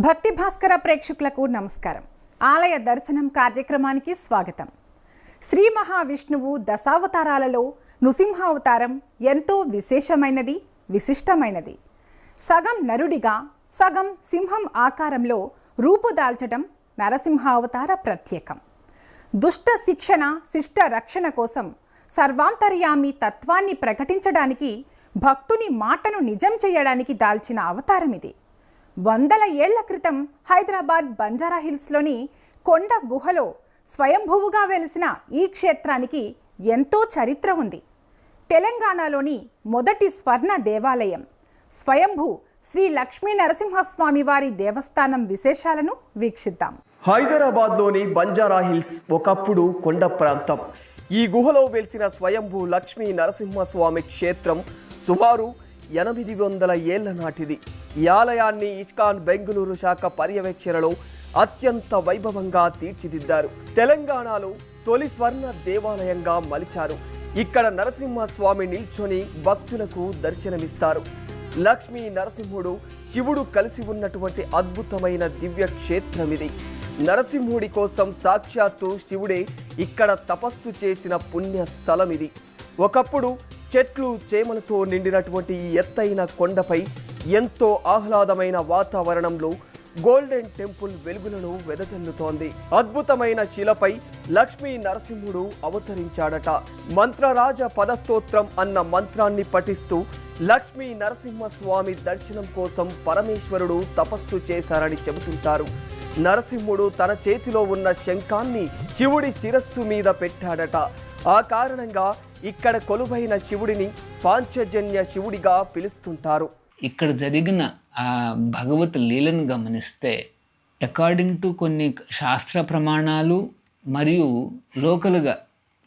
భక్తి భాస్కర ప్రేక్షకులకు నమస్కారం. ఆలయ దర్శనం కార్యక్రమానికి స్వాగతం. శ్రీ మహావిష్ణువు దశావతారాలలో నృసింహావతారం ఎంతో విశేషమైనది, విశిష్టమైనది. సగం నరుడిగా సగం సింహం ఆకారంలో రూపుదాల్చడం నరసింహావతార ప్రత్యేకం. దుష్ట శిక్షణ, శిష్ట రక్షణ కోసం సర్వాంతర్యామి తత్వాన్ని ప్రకటించడానికి, భక్తుని మాటను నిజం చేయడానికి దాల్చిన అవతారం ఇది. వందల ఏళ్ల క్రితం హైదరాబాద్ బంజారా హిల్స్లోని కొండ గుహలో స్వయంభువుగా వెలిసిన ఈ క్షేత్రానికి ఎంతో చరిత్ర ఉంది. తెలంగాణలోని మొదటి స్వర్ణ దేవాలయం స్వయంభూ శ్రీ లక్ష్మీ నరసింహస్వామి వారి దేవస్థానం విశేషాలను వీక్షిద్దాం. హైదరాబాద్లోని బంజారా హిల్స్ ఒకప్పుడు కొండ ప్రాంతం. ఈ గుహలో వెలిసిన స్వయంభూ లక్ష్మీ నరసింహస్వామి క్షేత్రం సుమారు 800 ఏళ్ల నాటిది. ఈ ఆలయాన్ని ఇస్కాన్ బెంగుళూరు శాఖ పర్యవేక్షణలో అత్యంత వైభవంగా తీర్చిదిద్దారు. తెలంగాణలో తొలి స్వర్ణ దేవాలయంగా మలిచారు. ఇక్కడ నరసింహస్వామి నిల్చొని భక్తులకు దర్శనమిస్తారు. లక్ష్మీ నరసింహుడు, శివుడు కలిసి ఉన్నటువంటి అద్భుతమైన దివ్య క్షేత్రమిది. నరసింహుడి కోసం సాక్షాత్తు శివుడే ఇక్కడ తపస్సు చేసిన పుణ్య స్థలమిది. ఒకప్పుడు చెట్లు చేమలతో నిండినటువంటి ఈ ఎత్తైన కొండపై ఎంతో ఆహ్లాదమైన వాతావరణంలో గోల్డెన్ టెంపుల్ వెలుగులను వెదజల్లుతోంది. అద్భుతమైన శిలపై లక్ష్మీ నరసింహుడు అవతరించాడట. మంత్రరాజ పదస్తోత్రం అన్న మంత్రాన్ని పఠిస్తూ లక్ష్మీ నరసింహస్వామి దర్శనం కోసం పరమేశ్వరుడు తపస్సు చేశారని చెబుతుంటారు. నరసింహుడు తన చేతిలో ఉన్న శంఖాన్ని శివుడి శిరస్సు మీద పెట్టాడట. ఆ కారణంగా ఇక్కడ కొలువైన శివుడిని పాంచజన్య శివుడిగా పిలుస్తుంటారు. ఇక్కడ జరిగిన ఆ భగవత్ లీలను గమనిస్తే అకార్డింగ్ టు కొన్ని శాస్త్ర ప్రమాణాలు మరియు లోకల్గా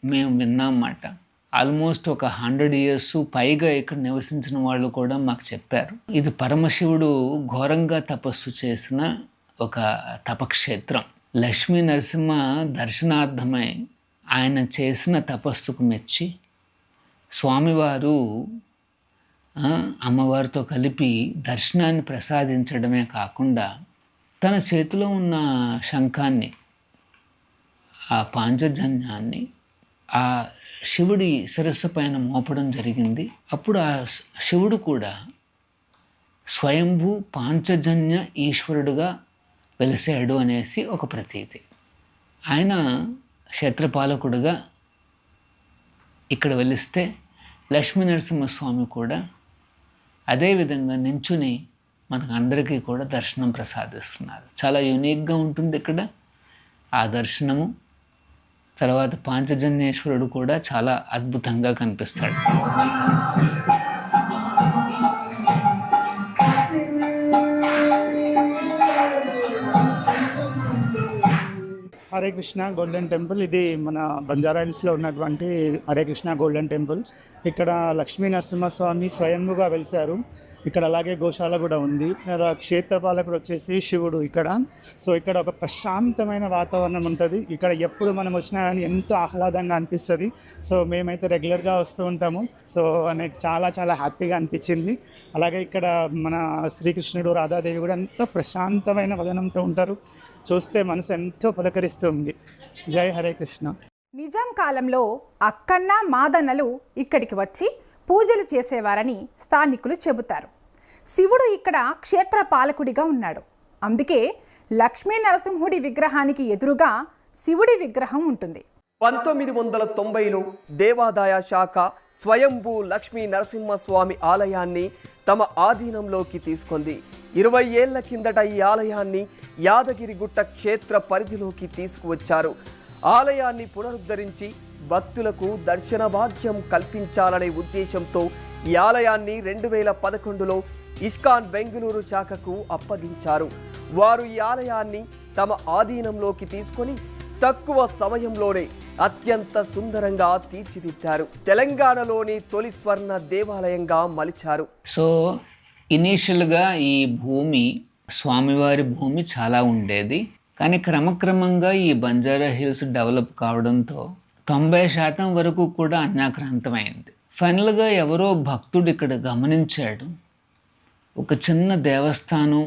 మేము విన్నామాట, ఆల్మోస్ట్ ఒక 100 years పైగా ఇక్కడ నివసించిన వాళ్ళు కూడా మాకు చెప్పారు. ఇది పరమశివుడు ఘోరంగా తపస్సు చేసిన ఒక తపక్షేత్రం. లక్ష్మీ నరసింహ దర్శనార్థమై ఆయన చేసిన తపస్సుకు మెచ్చి స్వామివారు అమ్మవారితో కలిపి దర్శనాన్ని ప్రసాదించడమే కాకుండా తన చేతిలో ఉన్న శంఖాన్ని, ఆ పాంచజన్యాన్ని ఆ శివుడి శిరస్సు పైన మోపడం జరిగింది. అప్పుడు ఆ శివుడు కూడా స్వయంభూ పాంచజన్య ఈశ్వరుడుగా వెలిసాడు అనేసి ఒక ప్రతీతి. ఆయన క్షేత్రపాలకుడుగా ఇక్కడ వెలిస్తే లక్ష్మీ నరసింహస్వామి కూడా అదేవిధంగా నించుని మనకు అందరికీ కూడా దర్శనం ప్రసాదిస్తున్నారు. చాలా యూనిక్గా ఉంటుంది ఇక్కడ ఆ దర్శనము. తర్వాత పాంచజన్యేశ్వరుడు కూడా చాలా అద్భుతంగా కనిపిస్తాడు. Hare Krishna golden temple. ఇది మన బంజారా హిల్స్లో ఉన్నటువంటి హరే కృష్ణ గోల్డెన్ టెంపుల్. ఇక్కడ లక్ష్మీ నరసింహస్వామి స్వయంగా వెలిశారు. ఇక్కడ అలాగే గోశాల కూడా ఉంది. క్షేత్రపాలకుడు వచ్చేసి శివుడు ఇక్కడ. సో ఇక్కడ ఒక ప్రశాంతమైన వాతావరణం ఉంటుంది. ఇక్కడ ఎప్పుడు మనం వచ్చినా కానీ ఎంతో ఆహ్లాదంగా అనిపిస్తుంది. సో మేమైతే రెగ్యులర్గా వస్తూ ఉంటాము. సో నాకు చాలా చాలా హ్యాపీగా అనిపించింది. అలాగే ఇక్కడ మన శ్రీకృష్ణుడు, రాధాదేవి కూడా ఎంతో ప్రశాంతమైన వదనంతో ఉంటారు. చూస్తే మనసు ఎంతో పులకరిస్తుంది. జై హరే కృష్ణ. నిజాం కాలంలో అక్కన్న మాదన్నలు ఇక్కడికి వచ్చి పూజలు చేసేవారని స్థానికులు చెబుతారు. శివుడు ఇక్కడ క్షేత్ర పాలకుడిగా ఉన్నాడు. అందుకే లక్ష్మీ నరసింహుడి విగ్రహానికి ఎదురుగా శివుడి విగ్రహం ఉంటుంది. 1990లో దేవాదాయ శాఖ స్వయంభూ లక్ష్మీ నరసింహస్వామి ఆలయాన్ని తమ ఆధీనంలోకి తీసుకుంది. 20 ఏళ్ల కిందట ఈ ఆలయాన్ని యాదగిరిగుట్ట క్షేత్ర పరిధిలోకి తీసుకువచ్చారు. ఆలయాన్ని పునరుద్ధరించి భక్తులకు దర్శన భాగ్యం కల్పించాలనే ఉద్దేశంతో ఈ ఆలయాన్ని 2011లో ఇస్కాన్ బెంగుళూరు శాఖకు అప్పగించారు. వారు ఈ ఆలయాన్ని తమ ఆధీనంలోకి తీసుకొని తక్కువ సమయంలోనే అత్యంత సుందరంగా తీర్చిదిద్దారు. తెలంగాణలోని తొలి స్వర్ణ దేవాలయంగా మలిచారు. సో ఇనీషియల్గా ఈ భూమి స్వామివారి భూమి చాలా ఉండేది. కానీ క్రమక్రమంగా ఈ బంజారా హిల్స్ డెవలప్ కావడంతో 90% వరకు కూడా అన్యాక్రాంతమైంది. ఫైనల్గా ఎవరో భక్తుడు ఇక్కడ గమనించాడు, ఒక చిన్న దేవస్థానం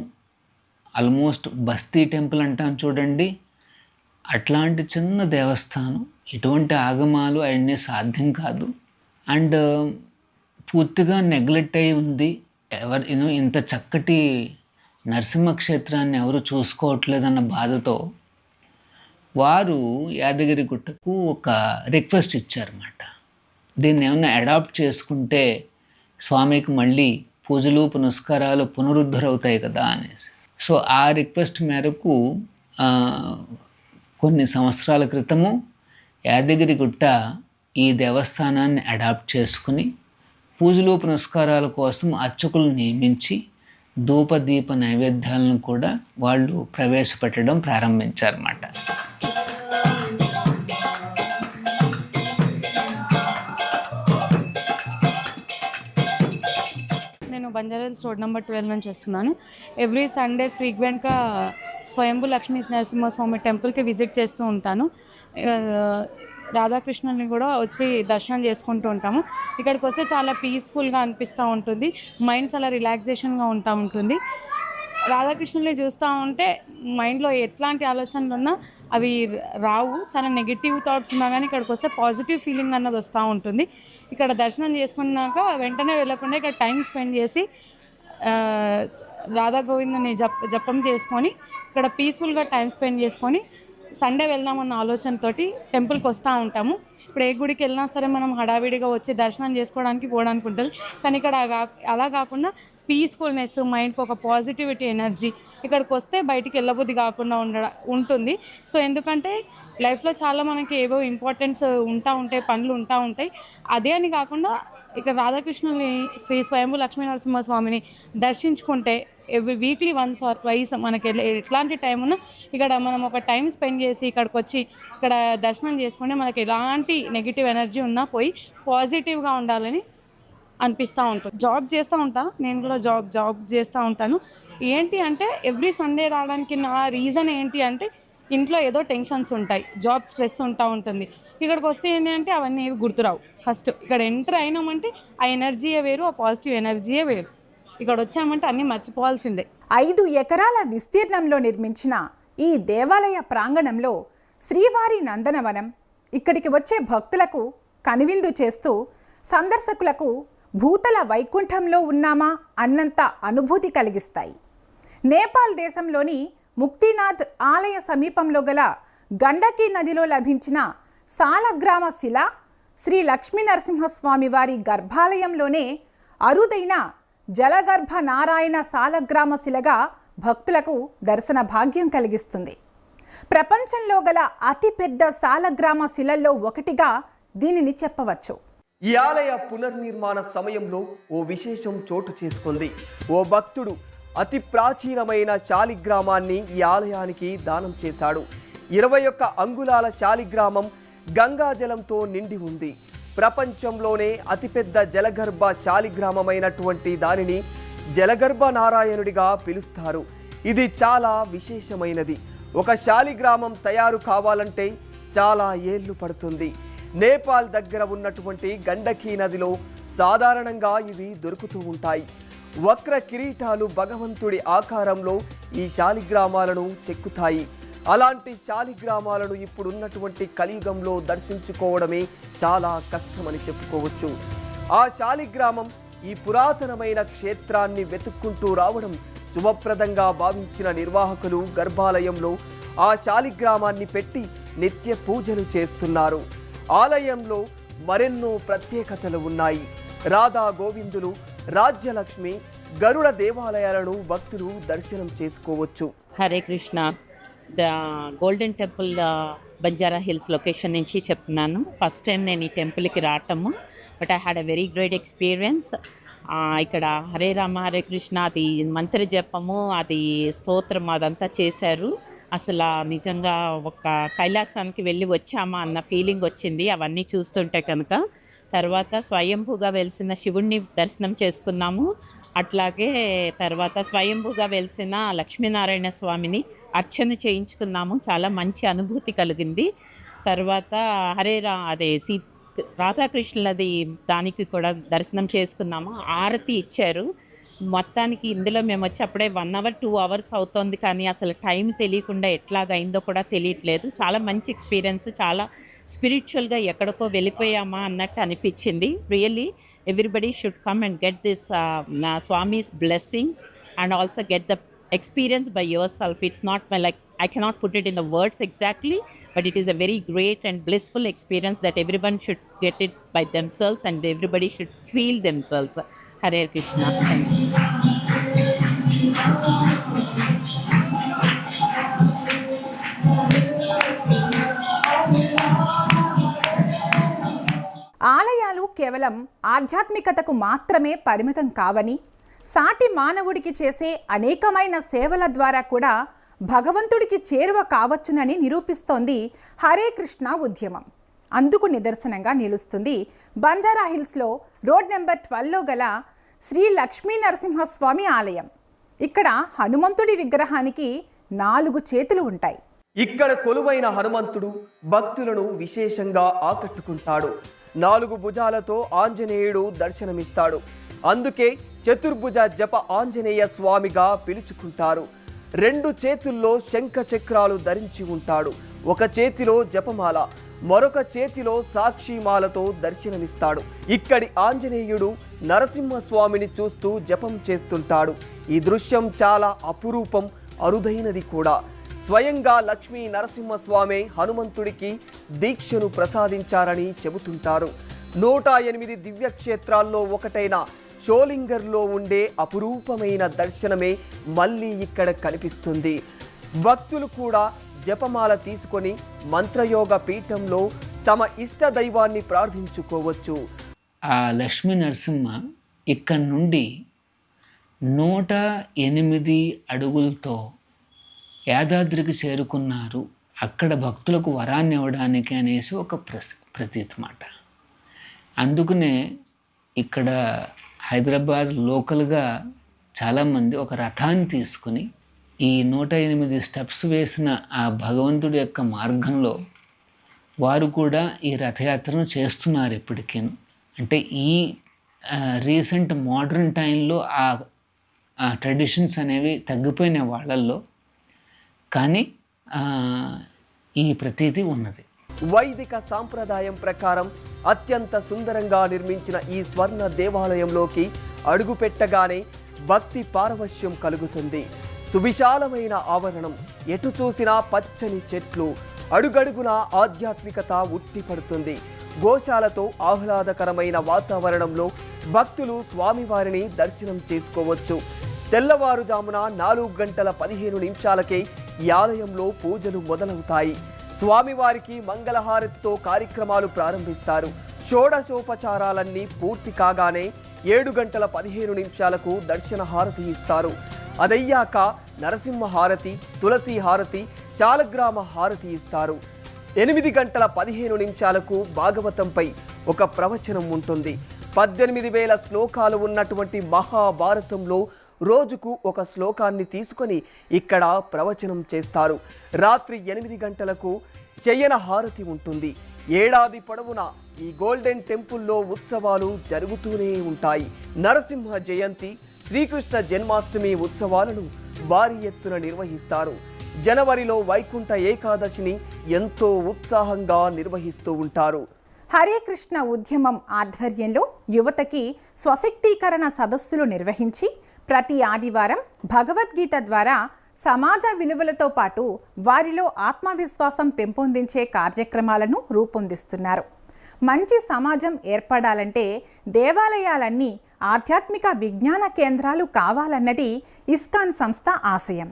ఆల్మోస్ట్ బస్తీ టెంపుల్ అంటాం చూడండి, అట్లాంటి చిన్న దేవస్థానం. ఎటువంటి ఆగమాలు అవన్నీ సాధ్యం కాదు. అండ్ పూర్తిగా నెగ్లెక్ట్ అయి ఉంది. ఇంత చక్కటి నరసింహ క్షేత్రాన్ని ఎవరు చూసుకోవట్లేదన్న బాధతో వారు యాదగిరి గుట్టకు ఒక రిక్వెస్ట్ ఇచ్చారన్నమాట. దీన్ని ఏమన్నా అడాప్ట్ చేసుకుంటే స్వామికి మళ్ళీ పూజలు పునస్కారాలు పునరుద్ధరవుతాయి కదా అనేసి. సో ఆ రిక్వెస్ట్ మేరకు కొన్ని సంవత్సరాల క్రితము యాదగిరి గుట్ట ఈ దేవస్థానాన్ని అడాప్ట్ చేసుకుని పూజలు పునస్కారాల కోసం అర్చకులు నియమించి ధూపదీప నైవేద్యాలను కూడా వాళ్ళు ప్రవేశపెట్టడం ప్రారంభించారన్నమాట. నేను బంజారాహిల్స్ రోడ్ నెంబర్ 12 నుంచి వస్తున్నాను. ఎవ్రీ సండే ఫ్రీక్వెంట్గా స్వయంభూ లక్ష్మీ నరసింహస్వామి టెంపుల్కి విజిట్ చేస్తూ ఉంటాను. రాధాకృష్ణుని కూడా వచ్చి దర్శనం చేసుకుంటూ ఉంటాము. ఇక్కడికి వస్తే చాలా పీస్ఫుల్గా అనిపిస్తూ ఉంటుంది. మైండ్ చాలా రిలాక్సేషన్గా ఉంటుంది. రాధాకృష్ణుని చూస్తూ ఉంటే మైండ్లో ఎట్లాంటి ఆలోచనలు ఉన్నా అవి రావు. చాలా నెగిటివ్ థాట్స్ ఉన్నా కానీ ఇక్కడికి వస్తే పాజిటివ్ ఫీలింగ్ అన్నది వస్తూ ఉంటుంది. ఇక్కడ దర్శనం చేసుకున్నాక వెంటనే వెళ్ళకుండా ఇక్కడ టైం స్పెండ్ చేసి రాధా గోవిందని జపం చేసుకొని ఇక్కడ పీస్ఫుల్గా టైం స్పెండ్ చేసుకొని సండే వెళ్దామన్న ఆలోచనతోటి టెంపుల్కి వస్తూ ఉంటాము. ఇప్పుడు ఏ గుడికి వెళ్ళినా సరే మనం హడావిడిగా వచ్చి దర్శనం చేసుకోవడానికి పోవడానికి ఉంటుంది. కానీ ఇక్కడ అలా కాకుండా పీస్ఫుల్నెస్, మైండ్కి ఒక పాజిటివిటీ ఎనర్జీ, ఇక్కడికి వస్తే బయటికి వెళ్ళబుద్ధి కాకుండా ఉంటుంది. సో ఎందుకంటే లైఫ్లో చాలా మనకి ఏవో ఇంపార్టెన్స్ ఉంటాయి, పనులు ఉంటాయి. అదే అని కాకుండా ఇక్కడ రాధాకృష్ణుని శ్రీ స్వయంభూ లక్ష్మీ నరసింహస్వామిని దర్శించుకుంటే వీక్లీ వన్స్ ఆర్ ట్వైస్ మనకి ఎట్లాంటి టైం ఉన్నా ఇక్కడ మనం ఒక టైం స్పెండ్ చేసి ఇక్కడికి వచ్చి ఇక్కడ దర్శనం చేసుకుంటే మనకి ఎలాంటి నెగిటివ్ ఎనర్జీ ఉన్నా పోయి పాజిటివ్గా ఉండాలని అనిపిస్తూ ఉంటుంది. జాబ్ చేస్తూ ఉంటాను, నేను కూడా జాబ్ చేస్తూ ఉంటాను. ఏంటి అంటే ఎవ్రీ సండే రావడానికి నా రీజన్ ఏంటి అంటే ఇంట్లో ఏదో టెన్షన్స్ ఉంటాయి, జాబ్ స్ట్రెస్ ఉంటుంది. ఇక్కడికి వస్తే ఏంటి అంటే అవన్నీ ఏవి గుర్తురావు. ఫస్ట్ ఇక్కడ ఎంటర్ అయినామంటే ఆ ఎనర్జీయే వేరు, ఆ పాజిటివ్ ఎనర్జీయే వేరు. ఇక్కడ వచ్చామంటే అన్నీ మర్చిపోవాల్సిందే. 5 ఎకరాల విస్తీర్ణంలో నిర్మించిన ఈ దేవాలయ ప్రాంగణంలో శ్రీవారి నందనవనం ఇక్కడికి వచ్చే భక్తులకు కనువిందు చేస్తూ సందర్శకులకు భూతల వైకుంఠంలో ఉన్నామా అన్నంత అనుభూతి కలిగిస్తాయి. నేపాల్ దేశంలోని ముక్తినాథ్ ఆలయ సమీపంలో గల గండకీ నదిలో లభించిన సాలగ్రామ శిల శ్రీ లక్ష్మీ నరసింహస్వామి వారి గర్భాలయంలోనే అరుదైన జలగర్భ నారాయణ సాలగ్రామ శిలగా భక్తులకు దర్శన భాగ్యం కలిగిస్తుంది. ప్రపంచంలో గల అతిపెద్ద సాలగ్రామ శిలల్లో ఒకటిగా దీనిని చెప్పవచ్చు. ఈ ఆలయ పునర్నిర్మాణ సమయంలో ఓ విశేషం చోటు చేసుకుంది. ఓ భక్తుడు అతి ప్రాచీనమైన శాలిగ్రామాన్ని ఈ ఆలయానికి దానం చేశాడు. 21 అంగుళాల శాలిగ్రామం గంగాజలంతో నిండి ఉంది. ప్రపంచంలోనే అతిపెద్ద జలగర్భ శాలిగ్రామమైనటువంటి దానిని జలగర్భ నారాయణుడిగా పిలుస్తారు. ఇది చాలా విశేషమైనది. ఒక శాలిగ్రామం తయారు కావాలంటే చాలా ఏళ్లు పడుతుంది. నేపాల్ దగ్గర ఉన్నటువంటి గండకీ నదిలో సాధారణంగా ఇవి దొరుకుతూ ఉంటాయి. వక్ర కిరీటాలు భగవంతుడి ఆకారంలో ఈ శాలిగ్రామాలను చెక్కుతాయి. అలాంటి శాలిగ్రామాలను ఇప్పుడున్నటువంటి కలియుగంలో దర్శించుకోవడమే చాలా కష్టమని చెప్పుకోవచ్చు. ఆ శాలిగ్రామం ఈ పురాతనమైన క్షేత్రాన్ని వెతుక్కుంటూ రావడం శుభప్రదంగా భావించిన నిర్వాహకులు గర్భాలయంలో ఆ శాలిగ్రామాన్ని పెట్టి నిత్య పూజలు చేస్తున్నారు. ఆలయంలో మరెన్నో ప్రత్యేకతలు ఉన్నాయి. రాధా గోవిందులు, రాజ్యలక్ష్మి, గరుడ దేవాలయాలను భక్తులు దర్శనం చేసుకోవచ్చు. Hare Krishna. The golden temple Banjara hills location నుంచి చెప్తున్నాను. ఫస్ట్ టైం నేను ఈ టెంపుల్కి రావటము, but I had a very great experience. ఇక్కడ హరే రామ హరే కృష్ణ అది మంత్ర జపము, అది స్తోత్రం అదంతా చేశారు. అసలు నిజంగా ఒక కైలాసానికి వెళ్ళి వచ్చామా అన్న ఫీలింగ్ వచ్చింది అవన్నీ చూస్తుంటే కనుక. తర్వాత స్వయంభూగా వెలిసిన శివుణ్ణి దర్శనం చేసుకున్నాము. అట్లాగే తర్వాత స్వయంభూగా వెలిసిన లక్ష్మీనారాయణ స్వామిని అర్చన చేయించుకున్నాము. చాలా మంచి అనుభూతి కలిగింది. తర్వాత రాధాకృష్ణులది దానికి కూడా దర్శనం చేసుకున్నాము. ఆరతి ఇచ్చారు. మొత్తానికి ఇందులో మేము వచ్చి అప్పుడే 1 hour 2 hours అవుతుంది, కానీ అసలు టైం తెలియకుండా ఎట్లాగైందో కూడా తెలియట్లేదు. చాలా మంచి ఎక్స్పీరియన్స్, చాలా స్పిరిచువల్గా ఎక్కడికో వెళ్ళిపోయామా అన్నట్టు అనిపించింది. Really everybody should come and get this Swami's blessings and also get the experience by yourself. It's not like I cannot put it in the words exactly, but it is a very great and blissful experience that everyone should get it by themselves and everybody should feel themselves. Hare Krishna. Thank you. ఆలయాలు కేవలం ఆధ్యాత్మికతకు మాత్రమే పరిమితం కావని, సాటి మానవుడికి చేసే అనేకమైన సేవల ద్వారా కూడా భగవంతుడికి చేరువ కావచ్చునని నిరూపిస్తోంది హరే కృష్ణ ఉద్యమం. అందుకు నిదర్శనంగా నిలుస్తుంది బంజారా హిల్స్లో రోడ్ నెంబర్ 12లో గల శ్రీ లక్ష్మీ నరసింహస్వామి ఆలయం. ఇక్కడ హనుమంతుడి విగ్రహానికి 4 చేతులు ఉంటాయి. ఇక్కడ కొలువైన హనుమంతుడు భక్తులను విశేషంగా ఆకట్టుకుంటాడు. 4 భుజాలతో ఆంజనేయుడు దర్శనమిస్తాడు. అందుకే చతుర్భుజ జప ఆంజనేయ స్వామిగా పిలుచుకుంటారు. 2 చేతుల్లో శంఖ చక్రాలు ధరించి ఉంటాడు. ఒక చేతిలో జపమాల, మరొక చేతిలో సాక్షిమాలతో దర్శనమిస్తాడు. ఇక్కడి ఆంజనేయుడు నరసింహస్వామిని చూస్తూ జపం చేస్తుంటాడు. ఈ దృశ్యం చాలా అపురూపం, అరుదైనది కూడా. స్వయంగా లక్ష్మీ నరసింహస్వామి హనుమంతుడికి దీక్షను ప్రసాదించారని చెబుతుంటారు. 108 దివ్యక్షేత్రాల్లో ఒకటైన షోలింగర్లో ఉండే అపురూపమైన దర్శనమే మళ్ళీ ఇక్కడ కనిపిస్తుంది. భక్తులు కూడా జపమాల తీసుకొని మంత్రయోగ పీఠంలో తమ ఇష్ట దైవాన్ని ప్రార్థించుకోవచ్చు. ఆ లక్ష్మీ నరసింహ ఇక్కడ నుండి 108 అడుగులతో యాదాద్రికి చేరుకున్నారు. అక్కడ భక్తులకు వరాన్ని ఇవ్వడానికి అనేసి ఒక ప్రతీతి మాట. అందుకనే ఇక్కడ హైదరాబాద్ లోకల్గా చాలామంది ఒక రథాన్ని తీసుకుని ఈ 108 స్టెప్స్ వేసిన ఆ భగవంతుడి యొక్క మార్గంలో వారు కూడా ఈ రథయాత్రను చేస్తున్నారు ఇప్పటికీ. అంటే ఈ రీసెంట్ మోడర్న్ టైంలో ఆ ట్రెడిషన్స్ అనేవి తగ్గిపోయిన వాళ్ళల్లో కానీ ఈ ప్రతీతి ఉన్నది. వైదిక సాంప్రదాయం ప్రకారం అత్యంత సుందరంగా నిర్మించిన ఈ స్వర్ణ దేవాలయంలోకి అడుగు పెట్టగానే భక్తి పారవశ్యం కలుగుతుంది. సువిశాలమైన ఆవరణం, ఎటు చూసినా పచ్చని చెట్లు, అడుగడుగునా ఆధ్యాత్మికత ఉట్టిపడుతుంది. గోశాలతో ఆహ్లాదకరమైన వాతావరణంలో భక్తులు స్వామివారిని దర్శనం చేసుకోవచ్చు. తెల్లవారుజామున 4:15 ఈ ఆలయంలో పూజలు మొదలవుతాయి. స్వామివారికి మంగళహారతితో కార్యక్రమాలు ప్రారంభిస్తారు. షోడశోపచారాలన్నీ పూర్తి కాగానే 7:15 దర్శన హారతి ఇస్తారు. అదయ్యాక నరసింహ హారతి, తులసి హారతి, శాలగ్రామ హారతి ఇస్తారు. 8:15 భాగవతంపై ఒక ప్రవచనం ఉంటుంది. 18,000 శ్లోకాలు ఉన్నటువంటి మహాభారతంలో రోజుకు ఒక శ్లోకాన్ని తీసుకొని ఇక్కడ ప్రవచనం చేస్తారు. రాత్రి 8 గంటలకు శయన హారతి ఉంటుంది. ఏడాది పొడవునా ఈ గోల్డెన్ టెంపుల్లో ఉత్సవాలు జరుగుతూనే ఉంటాయి. నరసింహ జయంతి, శ్రీకృష్ణ జన్మాష్టమి ఉత్సవాలను భారీ ఎత్తున నిర్వహిస్తారు. జనవరిలో వైకుంఠ ఏకాదశిని ఎంతో ఉత్సాహంగా నిర్వహిస్తూ ఉంటారు. హరే కృష్ణ ఉద్యమం ఆధ్వర్యంలో యువతకి స్వశక్తీకరణ సదస్సులు నిర్వహించి ప్రతి ఆదివారం భగవద్గీత ద్వారా సమాజ విలువలతో పాటు వారిలో ఆత్మవిశ్వాసం పెంపొందించే కార్యక్రమాలను రూపొందిస్తున్నారు. మంచి సమాజం ఏర్పడాలంటే దేవాలయాలన్నీ ఆధ్యాత్మిక విజ్ఞాన కేంద్రాలు కావాలన్నది ఇస్కాన్ సంస్థ ఆశయం.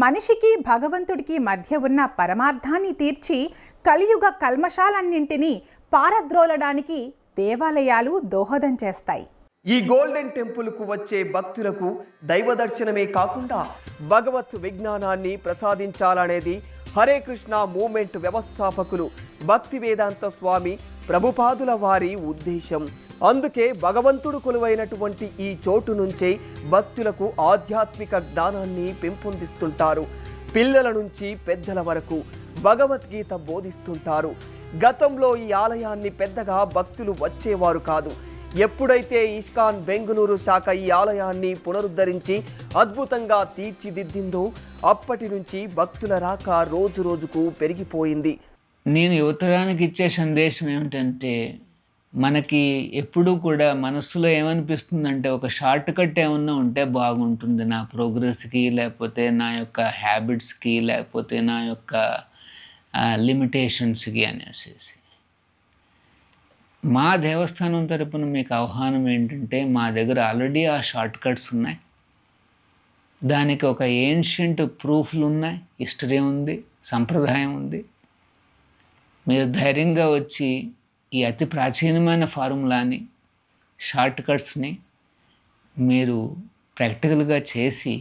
మనిషికి భగవంతుడికి మధ్య ఉన్న పరమార్థాన్ని తీర్చి కలియుగ కల్మషాలన్నింటినీ పారద్రోలడానికి దేవాలయాలు దోహదం చేస్తాయి. ఈ గోల్డెన్ టెంపుల్కు వచ్చే భక్తులకు దైవ దర్శనమే కాకుండా భగవత్ విజ్ఞానాన్ని ప్రసాదించాలనేది హరే కృష్ణ మూవ్మెంట్ వ్యవస్థాపకులు భక్తి వేదాంత స్వామి ప్రభుపాదుల వారి ఉద్దేశం. అందుకే భగవంతుడు కొలువైనటువంటి ఈ చోటు నుంచే భక్తులకు ఆధ్యాత్మిక జ్ఞానాన్ని పెంపొందిస్తుంటారు. పిల్లల నుంచి పెద్దల వరకు భగవద్గీత బోధిస్తుంటారు. గతంలో ఈ ఆలయాన్ని పెద్దగా భక్తులు వచ్చేవారు కాదు. ఎప్పుడైతే ఇస్కాన్ బెంగళూరు శాఖ ఈ ఆలయాన్ని పునరుద్ధరించి అద్భుతంగా తీర్చిదిద్దిందో అప్పటి నుంచి భక్తుల రాక రోజు రోజుకు పెరిగిపోయింది. నేను యువతరానికి ఇచ్చే సందేశం ఏమిటంటే, మనకి ఎప్పుడూ కూడా మనస్సులో ఏమనిపిస్తుందంటే ఒక షార్ట్ కట్ ఏమన్నా ఉంటే బాగుంటుంది నా ప్రోగ్రెస్కి, లేకపోతే నా యొక్క హ్యాబిట్స్కి, లేకపోతే నా యొక్క లిమిటేషన్స్కి అనేసి. మా దేవస్థానం తరపున మీకు ఆహ్వానం ఏంటంటే, మా దగ్గర ఆల్రెడీ ఆ షార్ట్ కట్స్ ఉన్నాయి, దానికి ఒక ఏన్షియంట్ ప్రూఫ్లు ఉన్నాయి, హిస్టరీ ఉంది, సంప్రదాయం ఉంది. మీరు ధైర్యంగా వచ్చి ఈ అతి ప్రాచీనమైన ఫార్ములాని, షార్ట్ కట్స్ని మీరు ప్రాక్టికల్గా చేసి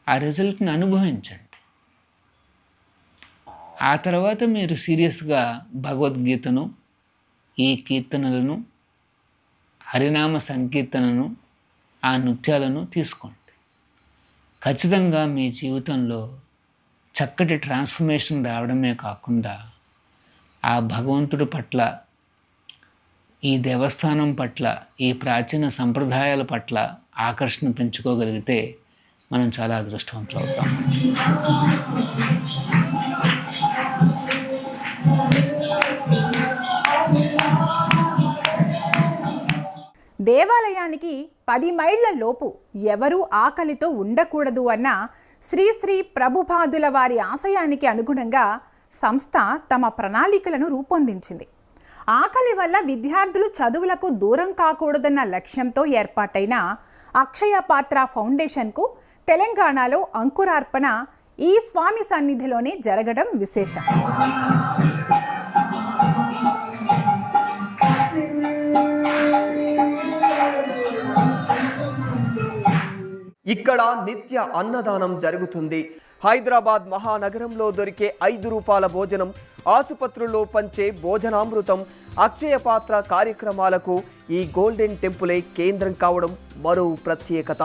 ఆ రిజల్ట్ని అనుభవించండి. ఆ తర్వాత మీరు సీరియస్గా భగవద్గీతను, ఈ కీర్తనలను, హరినామ సంకీర్తనను, ఆ నృత్యాలను తీసుకోండి. ఖచ్చితంగా మీ జీవితంలో చక్కటి ట్రాన్స్ఫర్మేషన్ రావడమే కాకుండా ఆ భగవంతుడి పట్ల, ఈ దేవస్థానం పట్ల, ఈ ప్రాచీన సంప్రదాయాల పట్ల ఆకర్షణ పెంచుకోగలిగితే మనం చాలా అదృష్టవంతులు అవుతాం. దేవాలయానికి 10 మైళ్ళ లోపు ఎవరూ ఆకలితో ఉండకూడదు అన్న శ్రీ శ్రీ ప్రభుపాదుల వారి ఆశయానికి అనుగుణంగా సంస్థ తమ ప్రణాళికలను రూపొందించింది. ఆకలి వల్ల విద్యార్థులు చదువులకు దూరం కాకూడదన్న లక్ష్యంతో ఏర్పాటైన అక్షయ పాత్ర ఫౌండేషన్కు తెలంగాణలో అంకురార్పణ ఈ స్వామి సన్నిధిలోనే జరగడం విశేషం. ఇక్కడ నిత్య అన్నదానం జరుగుతుంది. హైదరాబాద్ మహానగరంలో దొరికే 5 రూపాయల భోజనం, ఆసుపత్రుల్లో పంచే భోజనామృతం, అక్షయ పాత్ర కార్యక్రమాలకు ఈ గోల్డెన్ టెంపులే కేంద్రం కావడం మరో ప్రత్యేకత.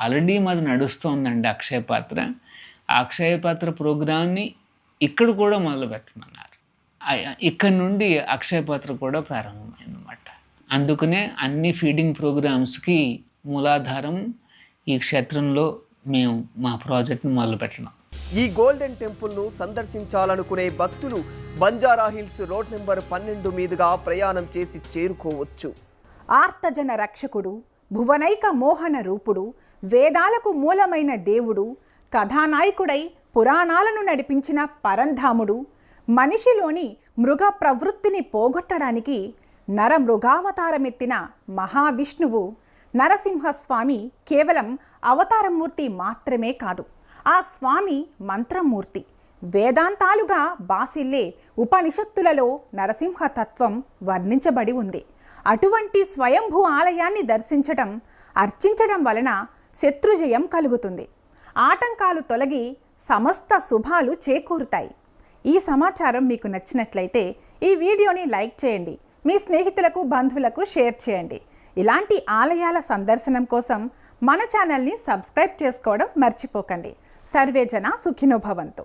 ఆల్రెడీ మాది నడుస్తోందండి అక్షయ పాత్ర. ఆ అక్షయ పాత్ర ప్రోగ్రామ్ని ఇక్కడ కూడా మొదలు పెట్టమన్నారు. ఇక్కడ నుండి అక్షయ పాత్ర కూడా ప్రారంభమైందన్నమాట. అందుకనే అన్ని ఫీడింగ్ ప్రోగ్రామ్స్కి మూలాధారం ఈ క్షేత్రంలో మేము మా ప్రాజెక్ట్ను మొదలుపెట్టినాం. ఈ గోల్డెన్ టెంపుల్ను సందర్శించాలనుకునే భక్తులు బంజారా హిల్స్ రోడ్ నెంబర్ 12 మీదుగా ప్రయాణం చేసి చేరుకోవచ్చు. ఆర్తజన రక్షకుడు, భువనైక మోహన రూపుడు, వేదాలకు మూలమైన దేవుడు, కథానాయకుడై పురాణాలను నడిపించిన పరంధాముడు, మనిషిలోని మృగ ప్రవృత్తిని పోగొట్టడానికి నరమృగావతారమెత్తిన మహావిష్ణువు నరసింహస్వామి కేవలం అవతారమూర్తి మాత్రమే కాదు, ఆ స్వామి మంత్రమూర్తి. వేదాంతాలుగా బాసిల్లే ఉపనిషత్తులలో నరసింహతత్వం వర్ణించబడి ఉంది. అటువంటి స్వయంభూ ఆలయాన్ని దర్శించడం, అర్చించడం వలన శత్రుజయం కలుగుతుంది, ఆటంకాలు తొలగి సమస్త శుభాలు చేకూరుతాయి. ఈ సమాచారం మీకు నచ్చినట్లయితే ఈ వీడియోని లైక్ చేయండి, మీ స్నేహితులకు బంధువులకు షేర్ చేయండి. ఇలాంటి ఆలయాల సందర్శనం కోసం మన ఛానల్ని సబ్స్క్రైబ్ చేసుకోవడం మర్చిపోకండి. సర్వే జన సుఖినో భవంతు.